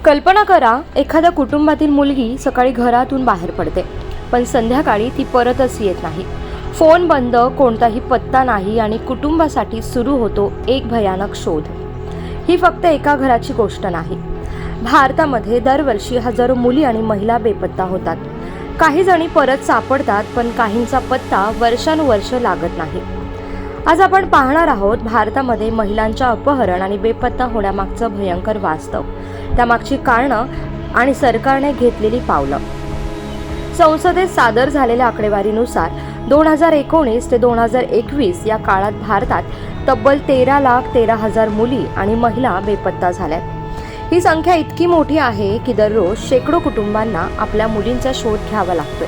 कल्पना करा, एखाद्या कुटुंबातील मुलगी सकाळी घरातून बाहेर पडते, पण संध्याकाळी ती परतच येत नाही. फोन बंद, कोणताही पत्ता नाही आणि कुटुंबासाठी सुरू होतो एक भयानक शोध. ही फक्त एका घराची गोष्ट नाही. भारतामध्ये दरवर्षी हजारो मुली आणि महिला बेपत्ता होतात. काही जणी परत सापडतात, पण काहींचा पत्ता वर्षानुवर्ष लागत नाही. आज आपण पाहणार आहोत भारतामध्ये महिलांच्या अपहरण आणि बेपत्ता होण्यामागचं भयंकर वास्तव, त्यामागची कारणं आणि सरकारने घेतलेली पावलं. संसदेत सादर झालेल्या आकडेवारीनुसार 2019 ते 2021 या काळात भारतात तब्बल 13,13,000 मुली आणि महिला बेपत्ता झाल्या. ही संख्या इतकी मोठी आहे की दररोज शेकडो कुटुंबांना आपल्या मुलींचा शोध घ्यावा लागतोय.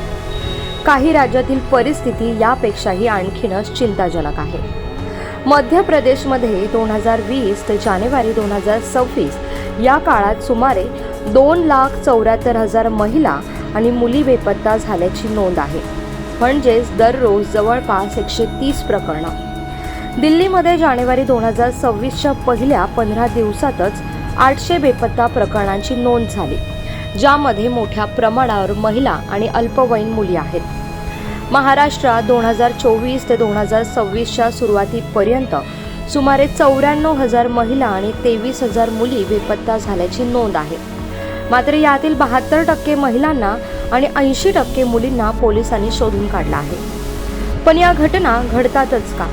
काही राज्यातील परिस्थिती यापेक्षाही आणखीनच चिंताजनक आहे. मध्य प्रदेशमध्ये 2020 ते जानेवारी 2026 या काळात सुमारे 2,74,000 महिला आणि मुली बेपत्ता झाल्याची नोंद आहे. म्हणजेच दररोज जवळपास 130 प्रकरणं. दिल्लीमध्ये जानेवारी 2026च्या पहिल्या 15 दिवसातच 800 बेपत्ता प्रकरणांची नोंद झाली, ज्यामध्ये मोठ्या प्रमाणावर महिला आणि अल्पवयीन मुली आहेत. महाराष्ट्रात 2024 ते 2026च्या सुरुवातीपर्यंत सुमारे 94,000 महिला आणि 23,000 मुली बेपत्ता झाल्याची नोंद आहे. मात्र यातील 72% महिलांना आणि 80% मुलींना पोलिसांनी शोधून काढला आहे. पण या घटना घडतातच का?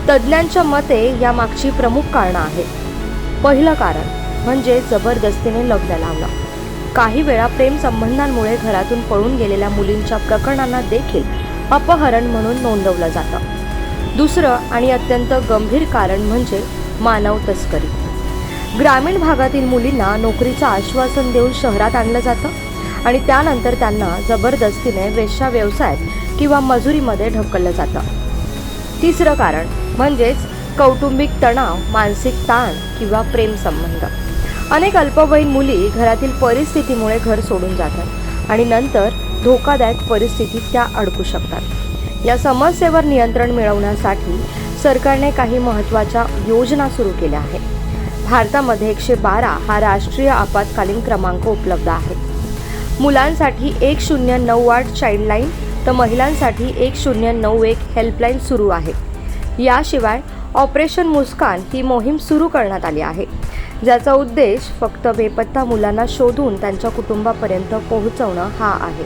तज्ज्ञांच्या मते यामागची प्रमुख कारणं आहेत. पहिलं कारण म्हणजे जबरदस्तीने लग्न लावणं. काही वेळा प्रेम संबंधांमुळे घरातून पळून गेलेल्या मुलींच्या प्रकरणांना देखील अपहरण म्हणून नोंदवलं जातं. दुसरं आणि अत्यंत गंभीर कारण म्हणजे मानव तस्करी. ग्रामीण भागातील मुलींना नोकरीचं आश्वासन देऊन शहरात आणलं जातं आणि त्यानंतर त्यांना जबरदस्तीने वेश्या व्यवसायात किंवा मजुरीमध्ये ढकललं जातं. तिसरं कारण म्हणजेच कौटुंबिक तणाव, मानसिक ताण किंवा प्रेम संबंध. अनेक अल्पवयीन मुली घरातील परिस्थितीमुळे घर सोडून जातात आणि नंतर धोकादायक परिस्थितीत त्या अडकू शकतात. या समस्येवर नियंत्रण मिळवण्यासाठी सरकारने काही महत्त्वाच्या योजना सुरू केल्या आहेत. भारतामध्ये 112 हा राष्ट्रीय आपत्कालीन क्रमांक उपलब्ध आहे. मुलांसाठी 1098 चाइल्डलाईन तर महिलांसाठी 1091 हेल्पलाईन सुरू आहे. याशिवाय ऑपरेशन मुस्कान ही मोहीम सुरू करण्यात आली आहे, ज्याचा उद्देश फक्त बेपत्ता मुलांना शोधून त्यांच्या कुटुंबापर्यंत पोहोचवणं हा आहे.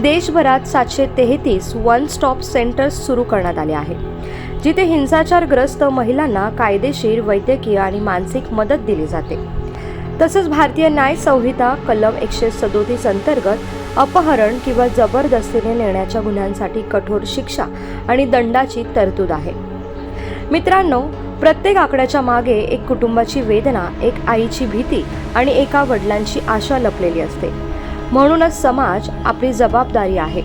देशभरात 733 वन स्टॉप सेंटर्स सुरू करण्यात आले आहेत, जिथे हिंसाचारग्रस्त महिलांना कायदेशीर, वैद्यकीय आणि मानसिक मदत दिली जाते. तसंच भारतीय न्याय संहिता कलम 137 अंतर्गत अपहरण किंवा जबरदस्तीने नेण्याच्या गुन्ह्यांसाठी कठोर शिक्षा आणि दंडाची तरतूद आहे. मित्रांनो, प्रत्येक आकड्याच्या मागे एक कुटुंबाची वेदना, एक आईची भीती आणि एका वडिलांची आशा लपलेली असते. म्हणूनच समाज आपली जबाबदारी आहे.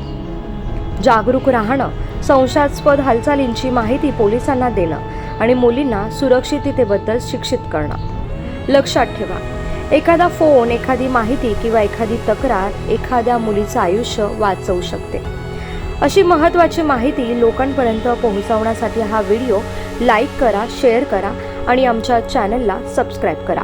जागरूक राहणं, संशयास्पद हालचालींची माहिती पोलिसांना देणं आणि मुलींना सुरक्षिततेबद्दल शिक्षित करणं. लक्षात ठेवा, एखादा फोन, एखादी माहिती किंवा एखादी तक्रार एखाद्या मुलीचं आयुष्य वाचवू शकते. अशी महत्त्वाची माहिती लोकांपर्यंत पोहोचवण्यासाठी हा व्हिडिओ लाईक करा, शेअर करा आणि आमच्या चॅनलला सबस्क्राईब करा.